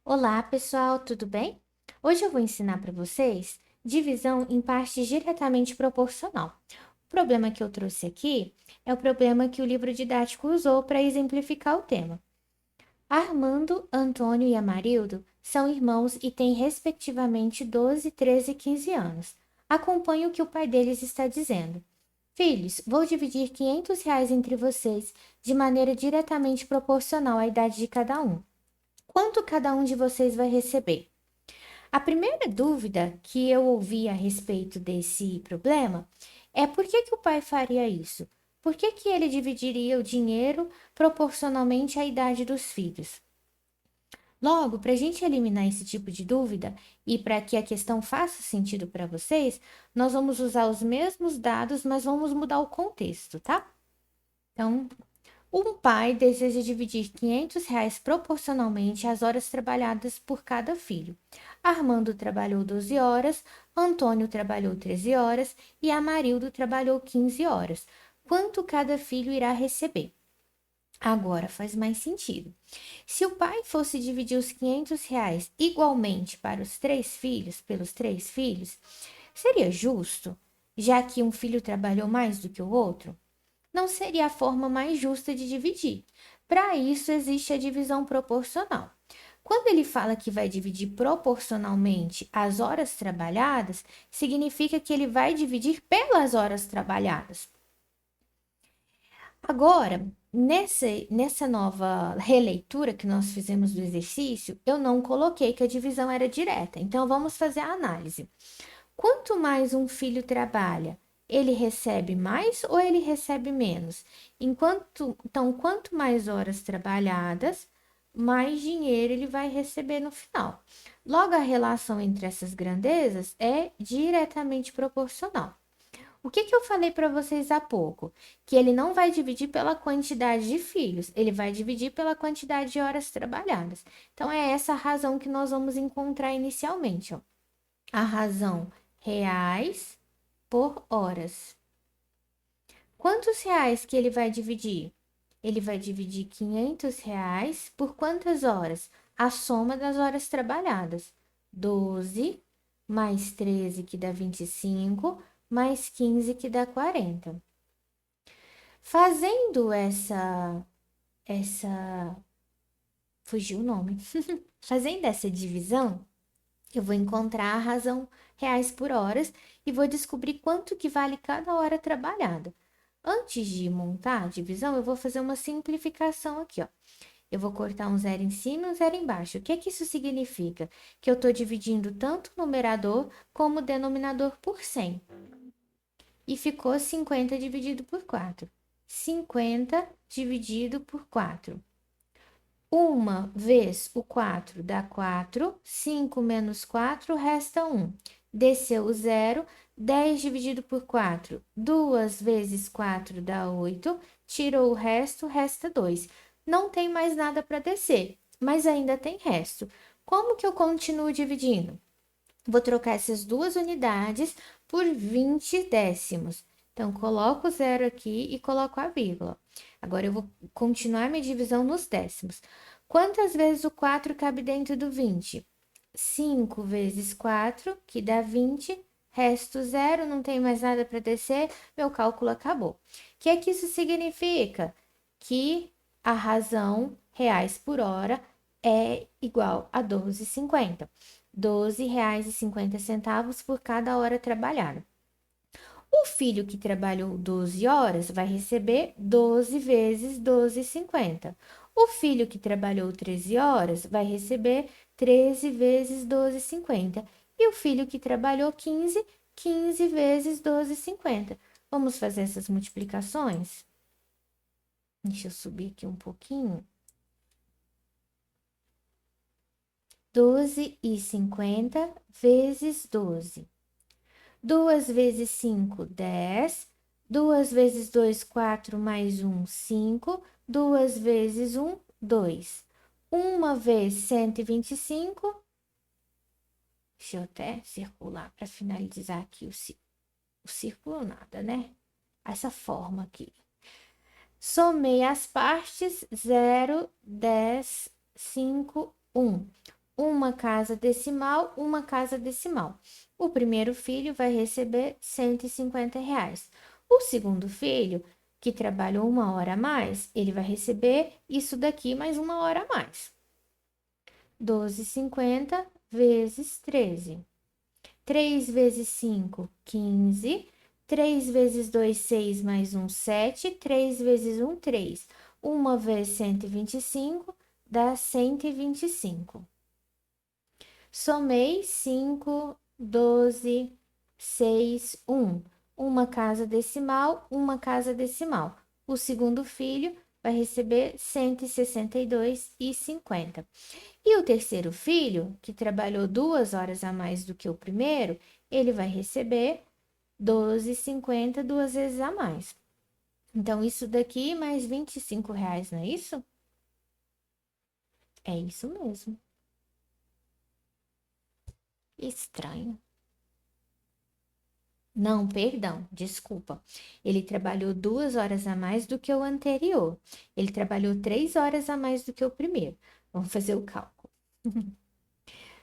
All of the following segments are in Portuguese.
Olá, pessoal, tudo bem? Hoje eu vou ensinar para vocês divisão em partes diretamente proporcional. O problema que eu trouxe aqui é o problema que o livro didático usou para exemplificar o tema. Armando, Antônio e Amarildo são irmãos e têm respectivamente 12, 13 e 15 anos. Acompanhe o que o pai deles está dizendo. Filhos, vou dividir R$ 500 entre vocês de maneira diretamente proporcional à idade de cada um. Quanto cada um de vocês vai receber? A primeira dúvida que eu ouvi a respeito desse problema é por que o pai faria isso? Por que ele dividiria o dinheiro proporcionalmente à idade dos filhos? Logo, para a gente eliminar esse tipo de dúvida e para que a questão faça sentido para vocês, nós vamos usar os mesmos dados, mas vamos mudar o contexto, tá? Então, um pai deseja dividir R$ 500 proporcionalmente às horas trabalhadas por cada filho. Armando trabalhou 12 horas, Antônio trabalhou 13 horas e Amarildo trabalhou 15 horas. Quanto cada filho irá receber? Agora faz mais sentido. Se o pai fosse dividir os R$ 500 igualmente para os três filhos, pelos três filhos, seria justo, já que um filho trabalhou mais do que o outro? Não seria a forma mais justa de dividir. Para isso, existe a divisão proporcional. Quando ele fala que vai dividir proporcionalmente as horas trabalhadas, significa que ele vai dividir pelas horas trabalhadas. Agora, nessa nova releitura que nós fizemos do exercício, eu não coloquei que a divisão era direta. Então, vamos fazer a análise. Quanto mais um filho trabalha, ele recebe mais ou ele recebe menos? Então, quanto mais horas trabalhadas, mais dinheiro ele vai receber no final. Logo, a relação entre essas grandezas é diretamente proporcional. O que eu falei para vocês há pouco? Que ele não vai dividir pela quantidade de filhos, ele vai dividir pela quantidade de horas trabalhadas. Então, é essa a razão que nós vamos encontrar inicialmente, ó. A razão reais por horas. Quantos reais que ele vai dividir? Ele vai dividir R$ 500 por quantas horas? A soma das horas trabalhadas. 12 mais 13 que dá 25, mais 15 que dá 40. Fazendo essa, fugiu o nome. Fazendo essa divisão, eu vou encontrar a razão reais por horas e vou descobrir quanto que vale cada hora trabalhada. Antes de montar a divisão, eu vou fazer uma simplificação aqui, ó. Eu vou cortar um zero em cima e um zero embaixo. O que que isso significa? Que eu estou dividindo tanto o numerador como o denominador por 100. E ficou 50 dividido por 4. 50 dividido por 4. Uma vez o 4 dá 4, 5 menos 4 resta 1. Desceu o zero, 10 dividido por 4, 2 vezes 4 dá 8, tirou o resto, resta 2. Não tem mais nada para descer, mas ainda tem resto. Como que eu continuo dividindo? Vou trocar essas duas unidades por 20 décimos. Então, coloco o zero aqui e coloco a vírgula. Agora, eu vou continuar minha divisão nos décimos. Quantas vezes o 4 cabe dentro do 20? 5 vezes 4, que dá 20. Resto zero, não tem mais nada para descer, meu cálculo acabou. O que é que isso significa? Que a razão reais por hora é igual a 12,50. R$ 12,50 por cada hora trabalhada. O filho que trabalhou 12 horas vai receber 12 vezes 12,50. O filho que trabalhou 13 horas vai receber 13 vezes 12,50. E o filho que trabalhou 15, 15 vezes 12,50. Vamos fazer essas multiplicações? Deixa eu subir aqui um pouquinho. 12,50 vezes 12. 2 vezes 5, 10. 2 vezes 2, 4, mais 1, 5. 2 vezes 1, 2. Uma vez 125. Deixa eu até circular para finalizar aqui o círculo, nada, né? Essa forma aqui. Somei as partes 0, 10, 5, 1. uma casa decimal, uma casa decimal. O primeiro filho vai receber R$ 150. O segundo filho, que trabalhou 1 hora a mais, ele vai receber isso daqui mais 1 hora a mais. 12,50 vezes 13. 3 vezes 5, 15. 3 vezes 2, 6, mais 1, 7. 3 vezes 1, 3. 1 vezes 125 dá 125. Somei 5, 12, 6, 1. Uma casa decimal, uma casa decimal. O segundo filho vai receber 162,50. E o terceiro filho, que trabalhou 2 horas a mais do que o primeiro, ele vai receber 12,50 duas vezes a mais. Então, isso daqui mais R$ 25, não é isso? É isso mesmo. Estranho. Não, perdão, desculpa. Ele trabalhou 2 horas a mais do que o anterior. Ele trabalhou 3 horas a mais do que o primeiro. Vamos fazer o cálculo.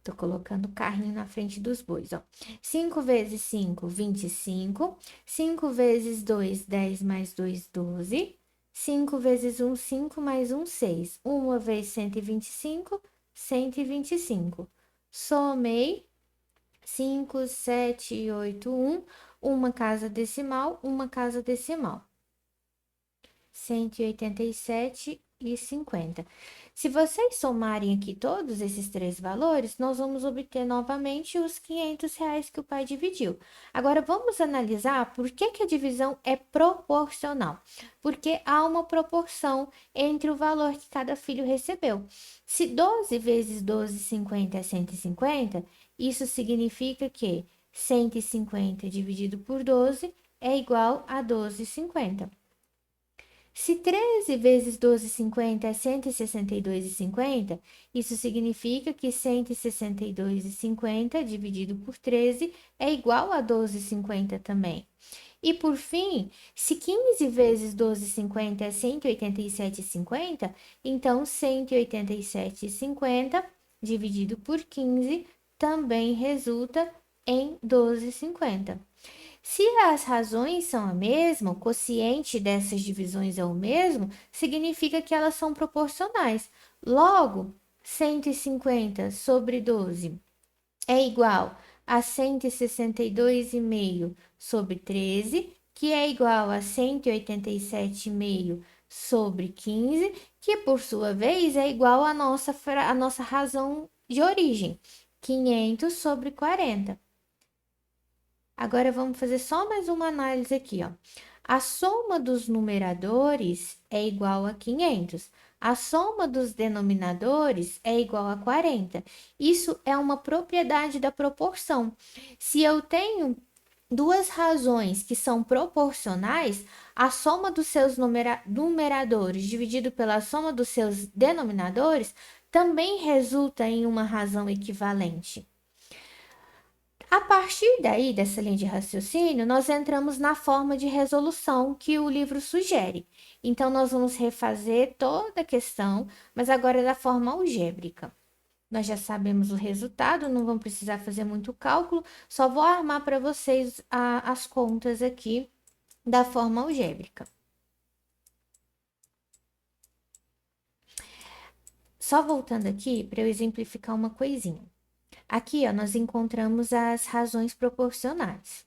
Tô colocando o carrinho na frente dos bois, ó. 5 vezes 5, 25. 5 vezes 2, 10 mais 2, 12. 5 vezes 1, 5 mais 1, 6. 1 vezes 125, 125. Somei 5, 7, 8, 1. Uma casa decimal, uma casa decimal. 187,50. Se vocês somarem aqui todos esses três valores, nós vamos obter novamente os R$ 500 que o pai dividiu. Agora, vamos analisar por que a divisão é proporcional. Porque há uma proporção entre o valor que cada filho recebeu. Se 12 vezes 12,50 é 150, isso significa que 150 dividido por 12 é igual a 12,50. Se 13 vezes 12,50 é 162,50, isso significa que 162,50 dividido por 13 é igual a 12,50 também. E por fim, se 15 vezes 12,50 é 187,50, então 187,50 dividido por 15 também resulta em 12,50. Se as razões são a mesma, o quociente dessas divisões é o mesmo, significa que elas são proporcionais. Logo, 150 sobre 12 é igual a 162,5 sobre 13, que é igual a 187,5 sobre 15, que por sua vez é igual à nossa razão de origem, 500 sobre 40. Agora vamos fazer só mais uma análise aqui, ó. A soma dos numeradores é igual a 500. A soma dos denominadores é igual a 40. Isso é uma propriedade da proporção. Se eu tenho duas razões que são proporcionais, a soma dos seus numeradores dividido pela soma dos seus denominadores também resulta em uma razão equivalente. A partir daí, dessa linha de raciocínio, nós entramos na forma de resolução que o livro sugere. Então, nós vamos refazer toda a questão, mas agora da forma algébrica. Nós já sabemos o resultado, não vamos precisar fazer muito cálculo, só vou armar para vocês as contas aqui da forma algébrica. Só voltando aqui para eu exemplificar uma coisinha. Aqui, ó, nós encontramos as razões proporcionais.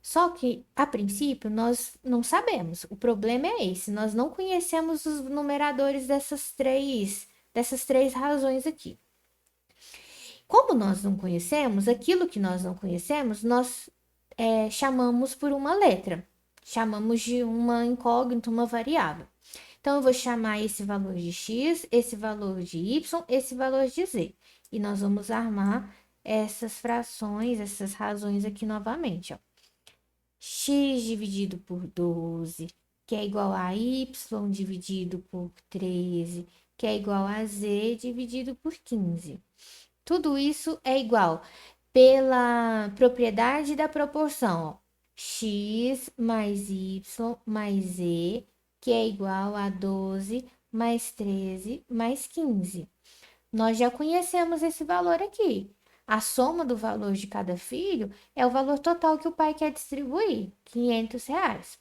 Só que, a princípio, nós não sabemos. O problema é esse, nós não conhecemos os numeradores dessas três razões aqui. Como nós não conhecemos, aquilo que nós não conhecemos, nós chamamos por uma letra. Chamamos de uma incógnita, uma variável. Então, eu vou chamar esse valor de x, esse valor de y, esse valor de z. E nós vamos armar essas frações, essas razões aqui novamente, ó. X dividido por 12, que é igual a y dividido por 13, que é igual a z dividido por 15. Tudo isso é igual pela propriedade da proporção, ó. X mais y mais z, que é igual a 12 mais 13 mais 15. Nós já conhecemos esse valor aqui. A soma do valor de cada filho é o valor total que o pai quer distribuir, R$ 500.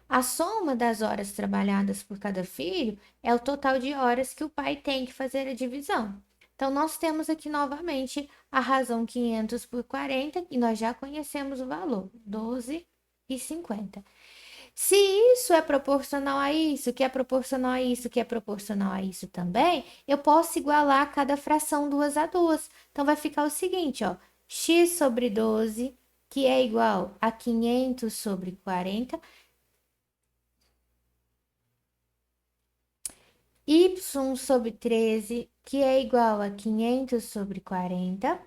A soma das horas trabalhadas por cada filho é o total de horas que o pai tem que fazer a divisão. Então, nós temos aqui novamente a razão 500 por 40 e nós já conhecemos o valor, 12,50. Se isso é proporcional a isso, que é proporcional a isso, que é proporcional a isso também, eu posso igualar cada fração 2 a 2. Então, vai ficar o seguinte, ó, x sobre 12, que é igual a 500 sobre 40, y sobre 13, que é igual a 500 sobre 40.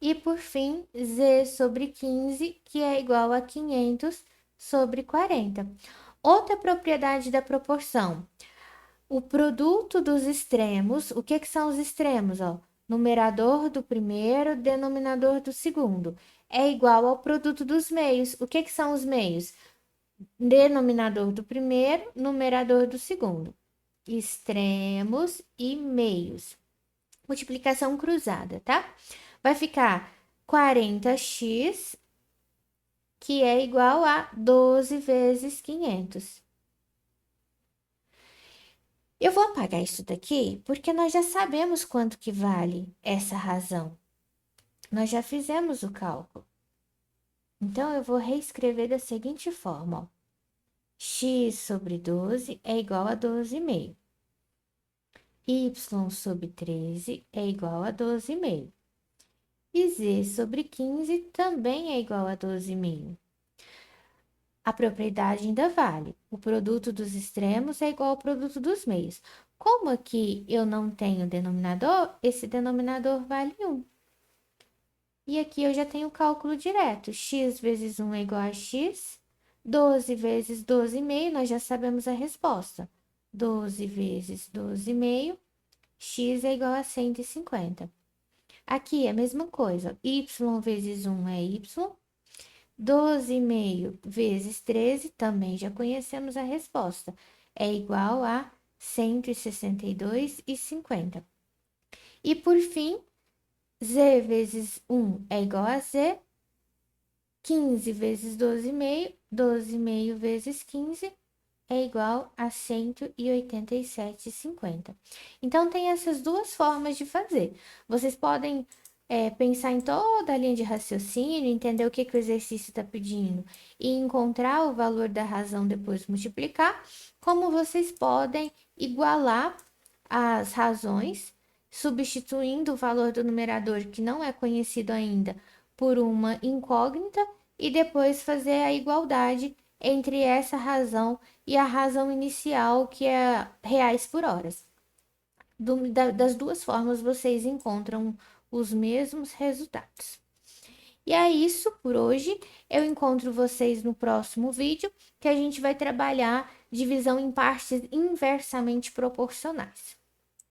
E, por fim, z sobre 15, que é igual a 500 sobre 40. Outra propriedade da proporção. O produto dos extremos, o que são os extremos? Ó? Numerador do primeiro, denominador do segundo. É igual ao produto dos meios. O que são os meios? Denominador do primeiro, numerador do segundo. Extremos e meios. Multiplicação cruzada, tá? Vai ficar 40x, que é igual a 12 vezes 500. Eu vou apagar isso daqui porque nós já sabemos quanto que vale essa razão. Nós já fizemos o cálculo. Então, eu vou reescrever da seguinte forma, ó. X sobre 12 é igual a 12,5. Y sobre 13 é igual a 12,5. E z sobre 15 também é igual a 12,5. A propriedade ainda vale. O produto dos extremos é igual ao produto dos meios. Como aqui eu não tenho denominador, esse denominador vale 1. E aqui eu já tenho o cálculo direto. X vezes 1 é igual a x. 12 vezes 12,5, nós já sabemos a resposta. 12 vezes 12,5, x é igual a 150. Aqui é a mesma coisa. Y vezes 1 é y. 12,5 vezes 13, também já conhecemos a resposta. É igual a 162,50. E por fim, z vezes 1 é igual a z. 15 vezes 12,5, 12,5 vezes 15 é igual a 187,50. Então, tem essas duas formas de fazer. Vocês podem pensar em toda a linha de raciocínio, entender o que o exercício está pedindo e encontrar o valor da razão depois multiplicar, como vocês podem igualar as razões, substituindo o valor do numerador que não é conhecido ainda por uma incógnita e depois fazer a igualdade entre essa razão e a razão inicial, que é reais por horas. Das duas formas, vocês encontram os mesmos resultados. E é isso por hoje. Eu encontro vocês no próximo vídeo, que a gente vai trabalhar divisão em partes inversamente proporcionais.